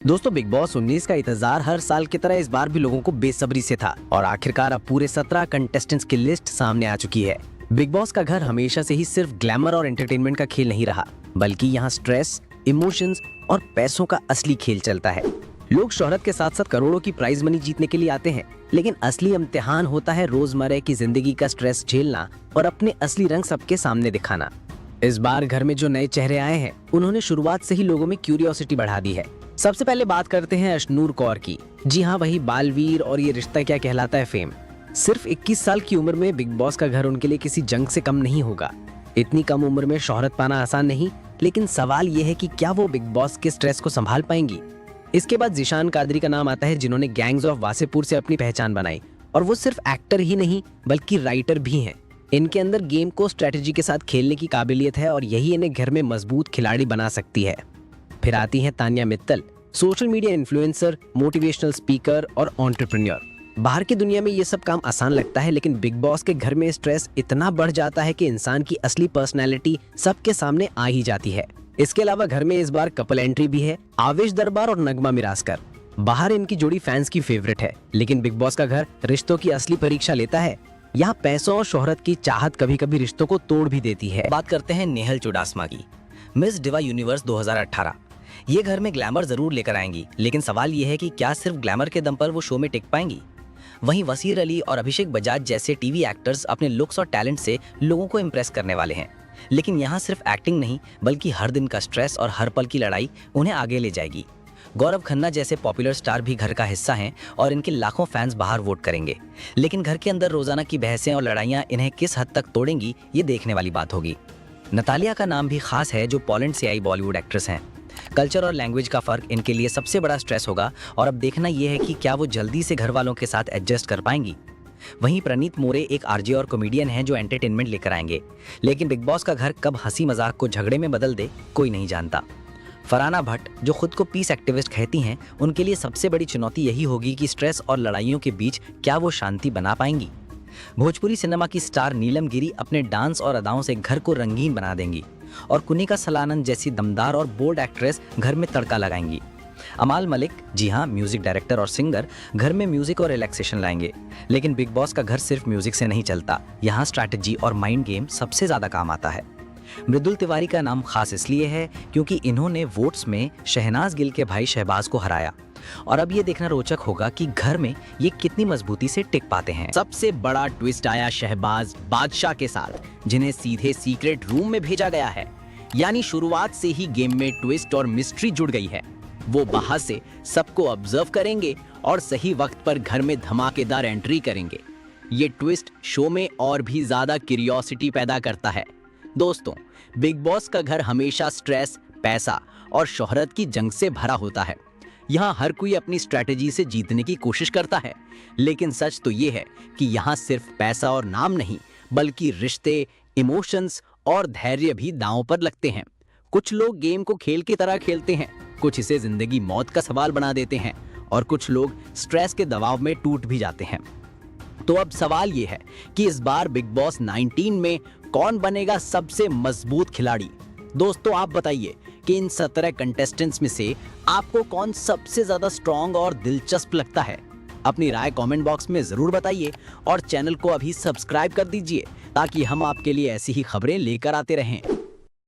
दोस्तों, big boss 19 का इंतजार हर साल की तरह इस बार भी लोगों को बेसब्री से था और आखिरकार अब पूरे 17 कंटेस्टेंट्स की लिस्ट सामने आ चुकी है। बिग बॉस का घर हमेशा से ही सिर्फ ग्लैमर और एंटरटेनमेंट का खेल नहीं रहा, बल्कि यहाँ स्ट्रेस, इमोशंस और पैसों का असली खेल चलता है। लोग शोहरत के साथ साथ करोड़ों की प्राइज मनी जीतने के लिए आते हैं, लेकिन असली इम्तिहान होता है रोजमर्रा की जिंदगी का स्ट्रेस झेलना और अपने असली रंग सबके सामने दिखाना। इस बार घर में जो नए चेहरे आए हैं, उन्होंने शुरुआत से ही लोगों में क्यूरियोसिटी बढ़ा दी है। सबसे पहले बात करते हैं अशनूर कौर की। जी हाँ, वही बालवीर और ये रिश्ता क्या कहलाता है फेम। सिर्फ 21 साल की उम्र में बिग बॉस का घर उनके लिए किसी जंग से कम नहीं होगा। इतनी कम उम्र में शोहरत पाना आसान नहीं, लेकिन सवाल ये है कि क्या वो बिग बॉस के स्ट्रेस को संभाल पाएंगी। इसके बाद जिशान कादरी का नाम आता है, जिन्होंने गैंग्स ऑफ वासेपुर से अपनी पहचान बनाई, और वो सिर्फ एक्टर ही नहीं बल्कि राइटर भी हैं। इनके अंदर गेम को स्ट्रेटेजी के साथ खेलने की काबिलियत है और यही इन्हें घर में मजबूत खिलाड़ी बना सकती है। फिर आती हैं Tanya Mittal, social media influencer, motivational speaker और एंटरप्रेन्योर। बाहर की दुनिया में ये सब काम आसान लगता है, लेकिन बिग बॉस के घर में स्ट्रेस इतना बढ़ जाता है कि इंसान की असली पर्सनैलिटी सबके सामने आ ही जाती है। इसके अलावा घर में इस बार कपल एंट्री भी है, आवेश दरबार और नगमा मिरासकर। बाहर इनकी जोड़ी फैंस की फेवरेट है, लेकिन बिग बॉस का घर रिश्तों की असली परीक्षा लेता है। यहाँ पैसों और शोहरत की चाहत कभी कभी रिश्तों को तोड़ भी देती है। बात करते हैं नेहल चुडासमा की, मिस डिवा यूनिवर्स 2018। ये घर में ग्लैमर जरूर लेकर आएंगी, लेकिन सवाल ये है कि क्या सिर्फ ग्लैमर के दम पर वो शो में टिक पाएंगी। वहीं वसीर अली और अभिषेक बजाज जैसे टीवी एक्टर्स अपने लुक्स और टैलेंट से लोगों को इम्प्रेस करने वाले हैं, लेकिन यहाँ सिर्फ एक्टिंग नहीं बल्कि हर दिन का स्ट्रेस और हर पल की लड़ाई उन्हें आगे ले जाएगी। गौरव खन्ना जैसे पॉपुलर स्टार भी घर का हिस्सा हैं और इनके लाखों फैंस बाहर वोट करेंगे, लेकिन घर के अंदर रोजाना की बहसें और लड़ाइयाँ इन्हें किस हद तक तोड़ेंगी, ये देखने वाली बात होगी। नतालिया का नाम भी खास है, जो पोलैंड से आई बॉलीवुड एक्ट्रेस हैं। कल्चर और लैंग्वेज का फर्क इनके लिए सबसे बड़ा स्ट्रेस होगा और अब देखना यह है कि क्या वो जल्दी से घर वालों के साथ एडजस्ट कर पाएंगी। वहीं प्रनीत मोरे एक आरजे और कॉमेडियन हैं जो एंटरटेनमेंट लेकर आएंगे, लेकिन बिग बॉस का घर कब हंसी मजाक को झगड़े में बदल दे कोई नहीं जानता। फरहाना भट्ट, जो खुद को पीस एक्टिविस्ट कहती हैं, उनके लिए सबसे बड़ी चुनौती यही होगी कि स्ट्रेस और लड़ाइयों के बीच क्या वो शांति बना पाएंगी। भोजपुरी सिनेमा की स्टार नीलम गिरी अपने डांस और अदाओं से घर को रंगीन बना देंगी, और कुनिका सलानन जैसी दमदार और बोल्ड एक्ट्रेस घर में तड़का लगाएंगी। अमाल मलिक, जी हाँ, म्यूजिक डायरेक्टर और सिंगर, घर में म्यूजिक और रिलैक्सेशन लाएंगे। लेकिन बिग बॉस का घर सिर्फ म्यूजिक से नहीं चलता, यहाँ स्ट्रैटेजी और माइंड गेम सबसे ज्यादा काम आता है। मृदुल तिवारी का नाम खास इसलिए है क्योंकि इन्होंने वोट्स में शहनाज गिल के भाई शहबाज को हराया, और अब ये देखना रोचक होगा कि घर में ये कितनी मजबूती से टिक पाते हैं। सबसे बड़ा ट्विस्ट आया शहबाज बादशाह के साथ, जिन्हें सीधे सीक्रेट रूम में भेजा गया है। यानी शुरुआत से ही गेम में ट्विस्ट और मिस्ट्री जुड़ गई है। वो बाहर से सबको ऑब्जर्व करेंगे और सही वक्त पर घर में धमाकेदार एंट्री करेंगे। ये ट्विस्ट शो में और भी ज्यादा क्यूरियोसिटी पैदा करता है। दोस्तों, बिग बॉस का घर हमेशा स्ट्रेस, पैसा और शोहरत की जंग से भरा होता है। यहाँ हर कोई अपनी स्ट्रैटेजी से जीतने की कोशिश करता है, लेकिन सच तो ये है कि यहाँ सिर्फ पैसा और नाम नहीं बल्कि रिश्ते, इमोशंस और धैर्य भी दांव पर लगते हैं। कुछ लोग गेम को खेल की तरह खेलते हैं, कुछ इसे जिंदगी मौत का सवाल बना देते हैं, और कुछ लोग स्ट्रेस के दबाव में टूट भी जाते हैं। तो अब सवाल ये है कि इस बार बिग बॉस 19 में कौन बनेगा सबसे मजबूत खिलाड़ी। दोस्तों, आप बताइए कि इन 17 कंटेस्टेंट्स में से आपको कौन सबसे ज्यादा स्ट्रॉन्ग और दिलचस्प लगता है। अपनी राय कमेंट बॉक्स में जरूर बताइए और चैनल को अभी सब्सक्राइब कर दीजिए ताकि हम आपके लिए ऐसी ही खबरें लेकर आते रहें।